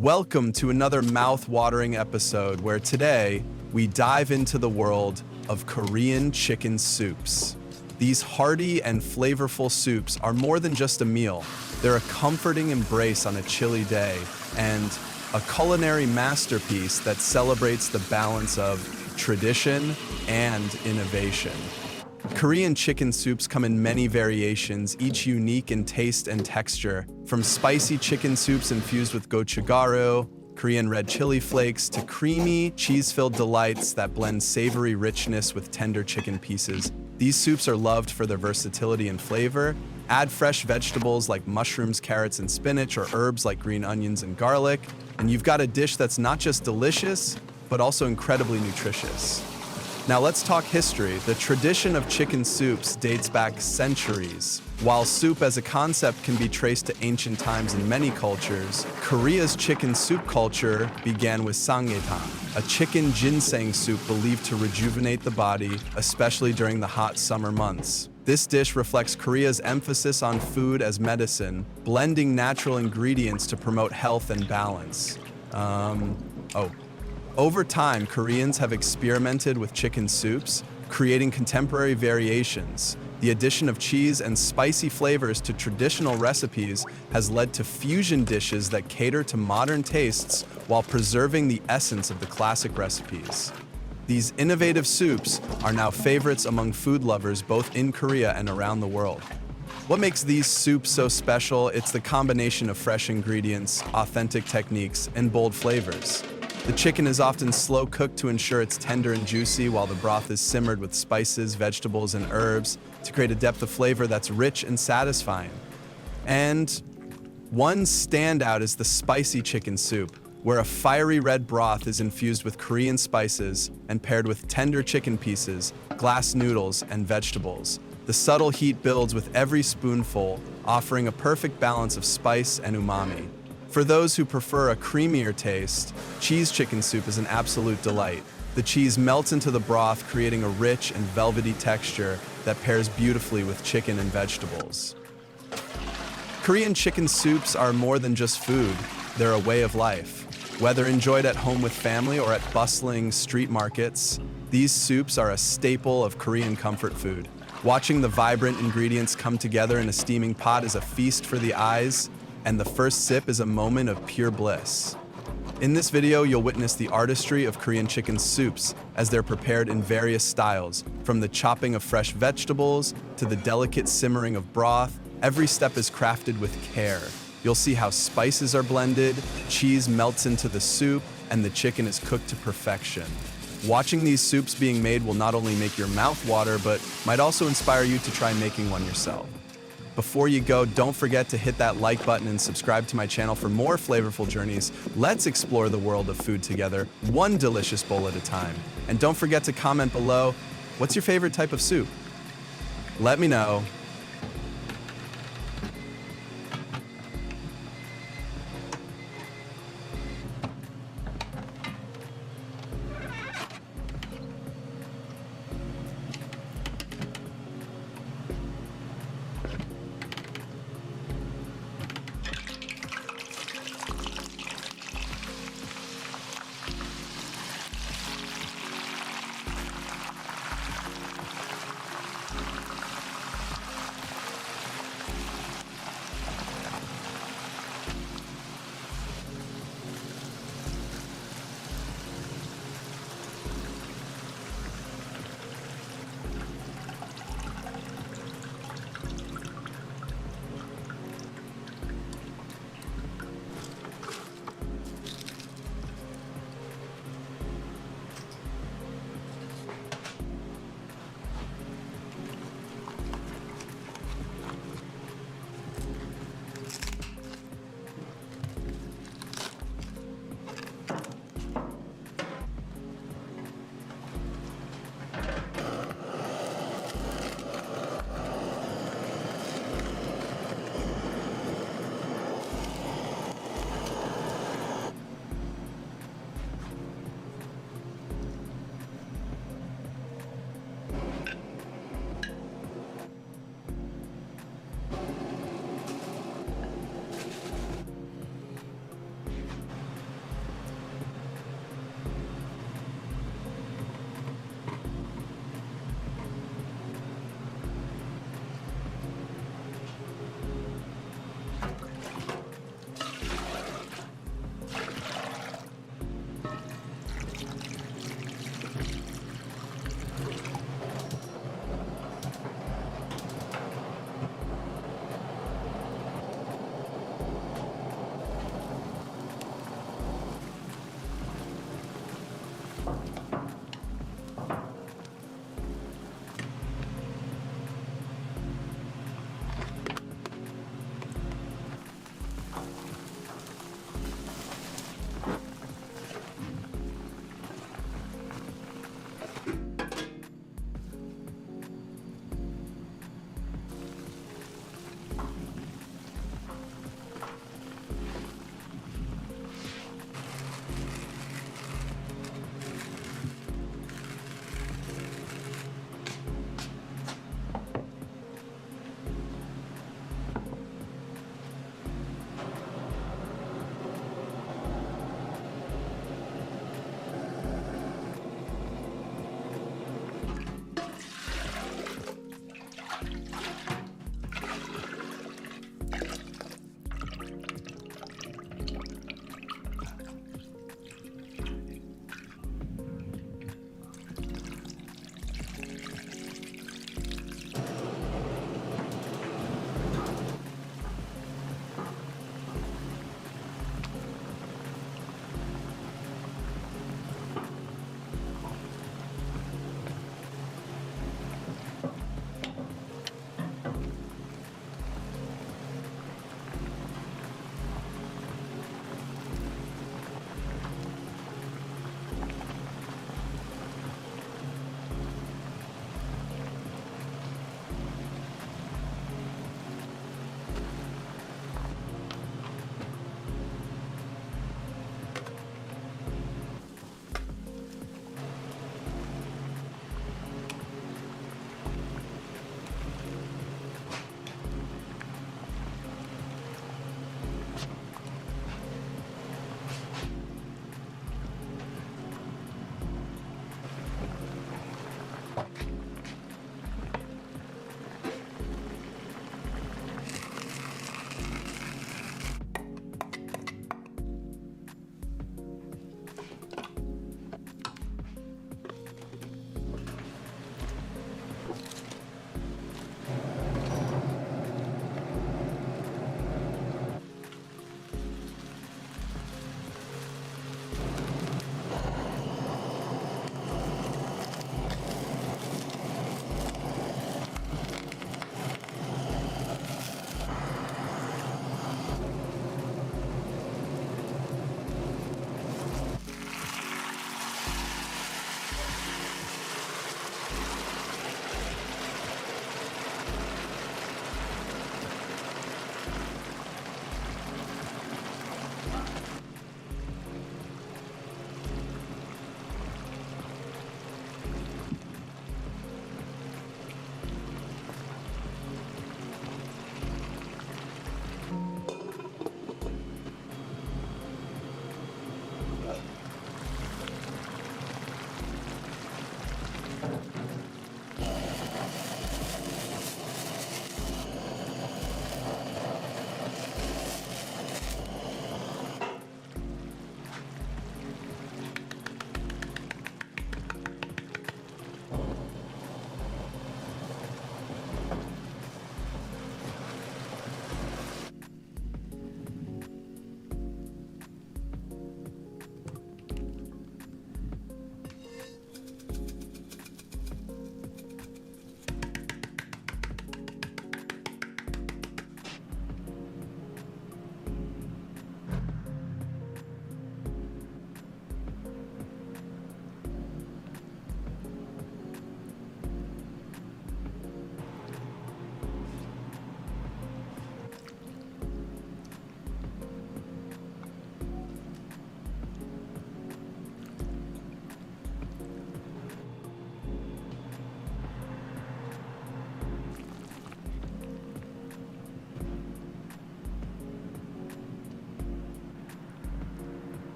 Welcome to another mouth-watering episode where today we dive into the world of Korean chicken soups. These hearty and flavorful soups are more than just a meal. They're a comforting embrace on a chilly day and a culinary masterpiece that celebrates the balance of tradition and innovation. Korean chicken soups come in many variations, each unique in taste and texture. From spicy chicken soups infused with gochugaru, Korean red chili flakes, to creamy, cheese-filled delights that blend savory richness with tender chicken pieces. These soups are loved for their versatility and flavor. Add fresh vegetables like mushrooms, carrots, and spinach, or herbs like green onions and garlic, and you've got a dish that's not just delicious, but also incredibly nutritious. Now let's talk history. The tradition of chicken soups dates back centuries. While soup as a concept can be traced to ancient times in many cultures, Korea's chicken soup culture began with samgyetang, a chicken ginseng soup believed to rejuvenate the body, especially during the hot summer months. This dish reflects Korea's emphasis on food as medicine, blending natural ingredients to promote health and balance. Over time, Koreans have experimented with chicken soups, creating contemporary variations. The addition of cheese and spicy flavors to traditional recipes has led to fusion dishes that cater to modern tastes while preserving the essence of the classic recipes. These innovative soups are now favorites among food lovers both in Korea and around the world. What makes these soups so special? It's the combination of fresh ingredients, authentic techniques, and bold flavors. The chicken is often slow cooked to ensure it's tender and juicy, while the broth is simmered with spices, vegetables, and herbs to create a depth of flavor that's rich and satisfying. And one standout is the spicy chicken soup, where a fiery red broth is infused with Korean spices and paired with tender chicken pieces, glass noodles, and vegetables. The subtle heat builds with every spoonful, offering a perfect balance of spice and umami. For those who prefer a creamier taste, cheese chicken soup is an absolute delight. The cheese melts into the broth, creating a rich and velvety texture that pairs beautifully with chicken and vegetables. Korean chicken soups are more than just food, they're a way of life. Whether enjoyed at home with family or at bustling street markets, these soups are a staple of Korean comfort food. Watching the vibrant ingredients come together in a steaming pot is a feast for the eyes, and the first sip is a moment of pure bliss. In this video, you'll witness the artistry of Korean chicken soups as they're prepared in various styles, from the chopping of fresh vegetables to the delicate simmering of broth. Every step is crafted with care. You'll see how spices are blended, cheese melts into the soup, and the chicken is cooked to perfection. Watching these soups being made will not only make your mouth water, but might also inspire you to try making one yourself. Before you go, don't forget to hit that like button and subscribe to my channel for more flavorful journeys. Let's explore the world of food together, one delicious bowl at a time. And don't forget to comment below, what's your favorite type of soup? Let me know.